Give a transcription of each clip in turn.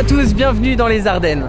tous, bienvenue dans les Ardennes.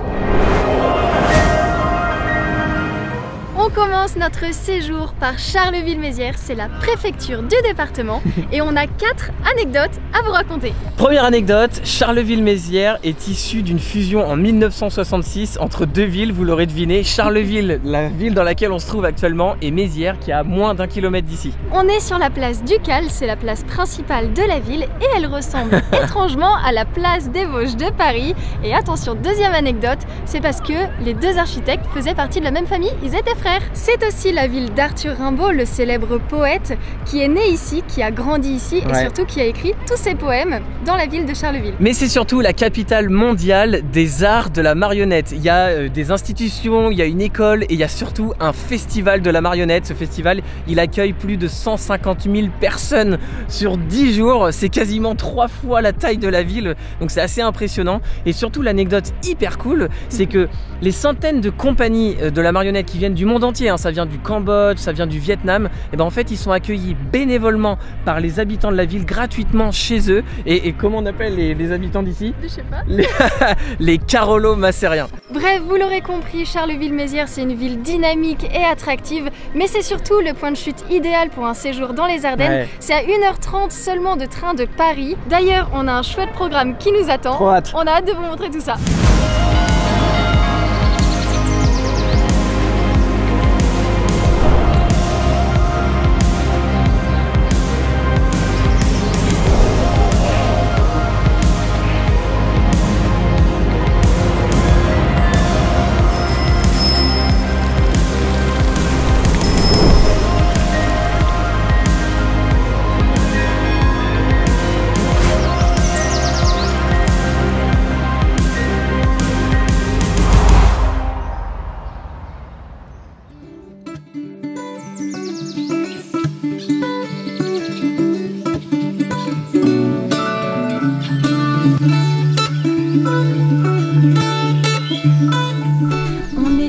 On commence notre séjour par Charleville-Mézières, c'est la préfecture du département et on a 4 anecdotes à vous raconter. Première anecdote, Charleville-Mézières est issue d'une fusion en 1966 entre deux villes, vous l'aurez deviné, Charleville, la ville dans laquelle on se trouve actuellement, et Mézières qui est à moins d'1 kilomètre d'ici. On est sur la place Ducal, c'est la place principale de la ville et elle ressemble étrangement à la place des Vosges de Paris. Et attention, deuxième anecdote, c'est parce que les deux architectes faisaient partie de la même famille, ils étaient frères. C'est aussi la ville d'Arthur Rimbaud, le célèbre poète, qui est né ici, qui a grandi ici et surtout qui a écrit tous ses poèmes dans la ville de Charleville. Mais c'est surtout la capitale mondiale des arts de la marionnette. Il y a des institutions, il y a une école et il y a surtout un festival de la marionnette. Ce festival, il accueille plus de 150 000 personnes sur 10 jours. C'est quasiment 3 fois la taille de la ville, donc c'est assez impressionnant. Et surtout l'anecdote hyper cool, c'est que les centaines de compagnies de la marionnette qui viennent du monde entier, hein, ça vient du Cambodge, ça vient du Vietnam, et ben en fait ils sont accueillis bénévolement par les habitants de la ville gratuitement chez eux. Et comment on appelle les habitants d'ici? Je sais pas. Les Carolo-Massériens. Bref, vous l'aurez compris, Charleville-Mézières c'est une ville dynamique et attractive, mais c'est surtout le point de chute idéal pour un séjour dans les Ardennes. Ouais. C'est à 1h30 seulement de train de Paris. D'ailleurs, on a un chouette programme qui nous attend. Trop hâte. On a hâte de vous montrer tout ça.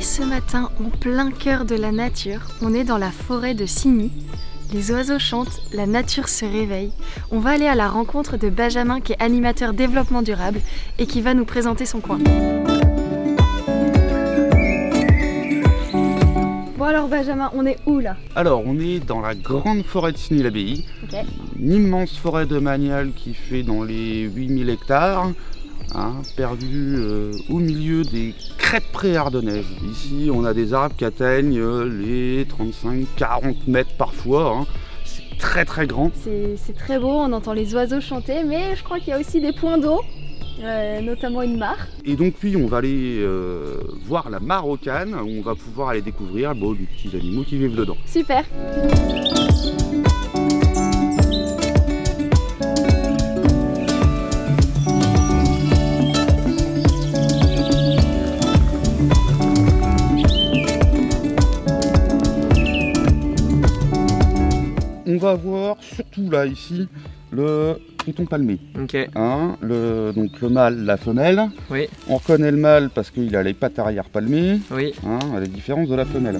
Ce matin, en plein cœur de la nature, on est dans la forêt de Signy. Les oiseaux chantent, la nature se réveille. On va aller à la rencontre de Benjamin qui est animateur développement durable et qui va nous présenter son coin. Bon alors Benjamin, on est où là? Alors on est dans la grande forêt de Signy-l'Abbaye, une immense forêt domaniale qui fait dans les 8000 hectares. Hein, perdu au milieu des crêtes préardennaises. Ici, on a des arbres qui atteignent les 35-40 mètres parfois. Hein. C'est très très grand. C'est très beau, on entend les oiseaux chanter, mais je crois qu'il y a aussi des points d'eau, notamment une mare. Et donc oui, on va aller voir la mare aux cannes, où on va pouvoir aller découvrir les petits animaux qui vivent dedans. Super. On va voir surtout là ici le triton palmé. Hein, donc le mâle, la femelle. Oui. On reconnaît le mâle parce qu'il a les pattes arrière palmées. Oui. Hein, à la différence de la femelle.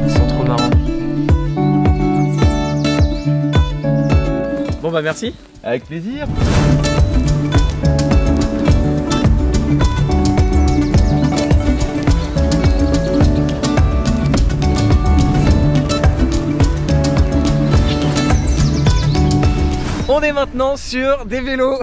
Ils sont trop marrants. Bon bah merci. Avec plaisir. On est maintenant sur des vélos.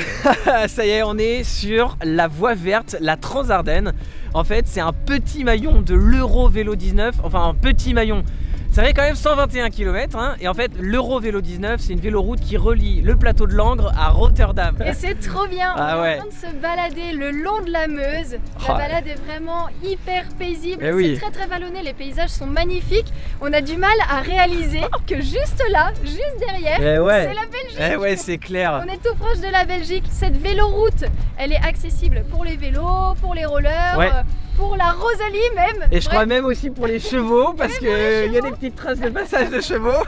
Ça y est, on est sur la voie verte, la Transardennes. En fait, c'est un petit maillon de l'Eurovélo 19, enfin un petit maillon. Ça fait quand même 121 km hein, et en fait l'Euro Vélo 19 c'est une véloroute qui relie le plateau de Langres à Rotterdam. Et c'est trop bien, on est en train de se balader le long de la Meuse. La balade est vraiment hyper paisible, c'est très très vallonné, les paysages sont magnifiques. On a du mal à réaliser que juste là, juste derrière, c'est la Belgique. Ouais, c'est clair. On est tout proche de la Belgique. Cette véloroute, elle est accessible pour les vélos, pour les rollers, pour la Rosalie même. Et je crois même aussi pour les chevaux parce qu'il y a des petites traces de passage de chevaux.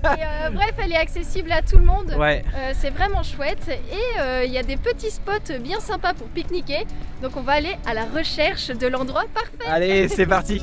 Et bref, elle est accessible à tout le monde. Ouais. C'est vraiment chouette et il y a des petits spots bien sympas pour pique-niquer. Donc on va aller à la recherche de l'endroit parfait. Allez, c'est parti.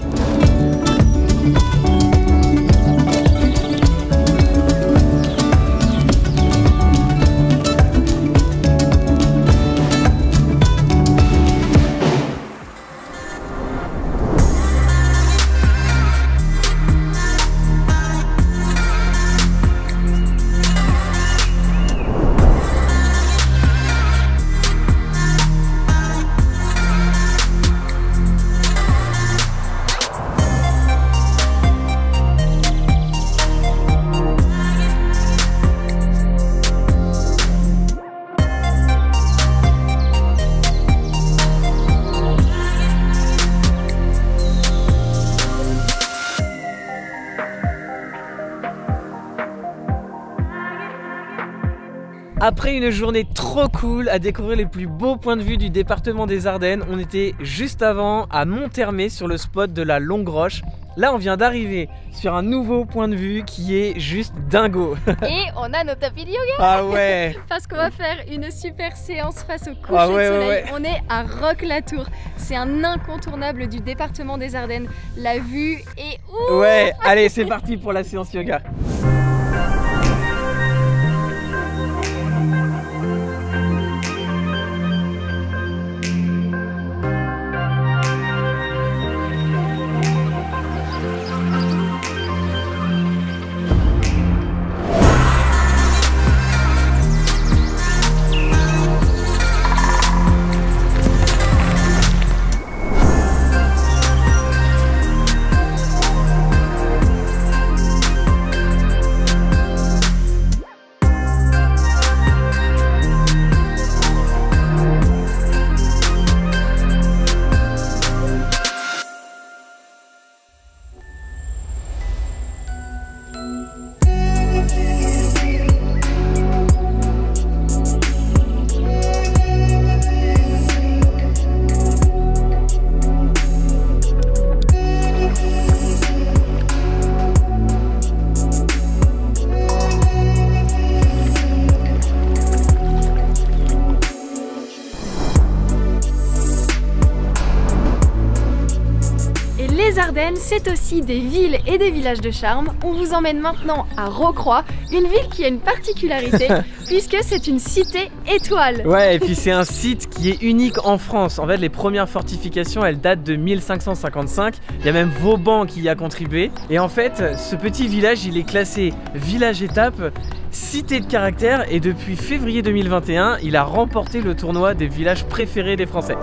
Après une journée trop cool à découvrir les plus beaux points de vue du département des Ardennes, on était juste avant à Monthermé sur le spot de la Longue Roche. Là on vient d'arriver sur un nouveau point de vue qui est juste dingo. Et on a nos tapis de yoga. Ah ouais. Parce qu'on va faire une super séance face au coucher Ah de ouais, soleil. ouais. On est à Roque-la-Tour. C'est un incontournable du département des Ardennes. La vue est ouf. Ouais, allez c'est parti pour la séance yoga. Les Ardennes, c'est aussi des villes et des villages de charme. On vous emmène maintenant à Rocroi, une ville qui a une particularité puisque c'est une cité étoile. Ouais, et puis c'est un site qui est unique en France. En fait, les premières fortifications, elles datent de 1555. Il y a même Vauban qui y a contribué. Et en fait, ce petit village, il est classé village-étape, cité de caractère. Et depuis février 2021, il a remporté le tournoi des villages préférés des Français.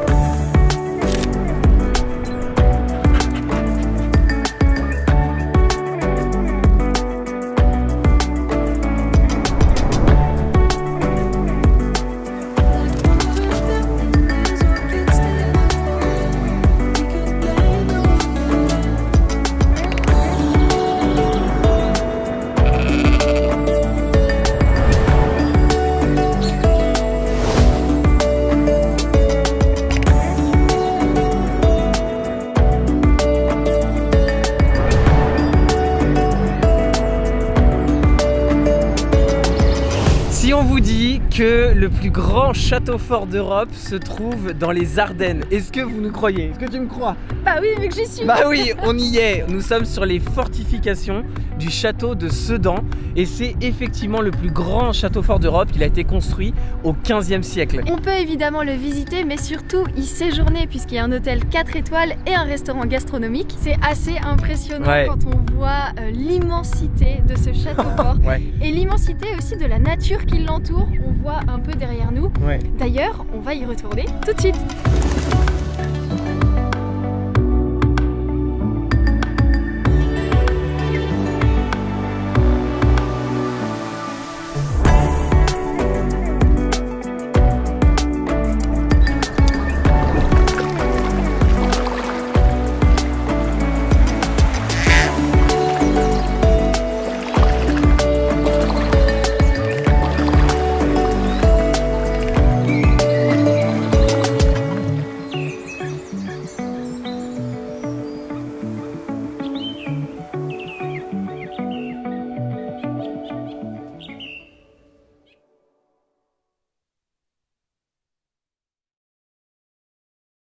Si on vous dit que le plus grand château fort d'Europe se trouve dans les Ardennes, est-ce que vous nous croyez? Est-ce que tu me crois? Bah oui, vu que j'y suis. Bah oui, on y est. Nous sommes sur les fortifications du château de Sedan et c'est effectivement le plus grand château fort d'Europe. Il a été construit au 15e siècle. On peut évidemment le visiter, mais surtout y séjourner puisqu'il y a un hôtel 4 étoiles et un restaurant gastronomique. C'est assez impressionnant quand on voit l'immensité de ce château fort et l'immensité aussi de la nature qui l'entoure. On voit un peu derrière nous. D'ailleurs, on va y retourner tout de suite.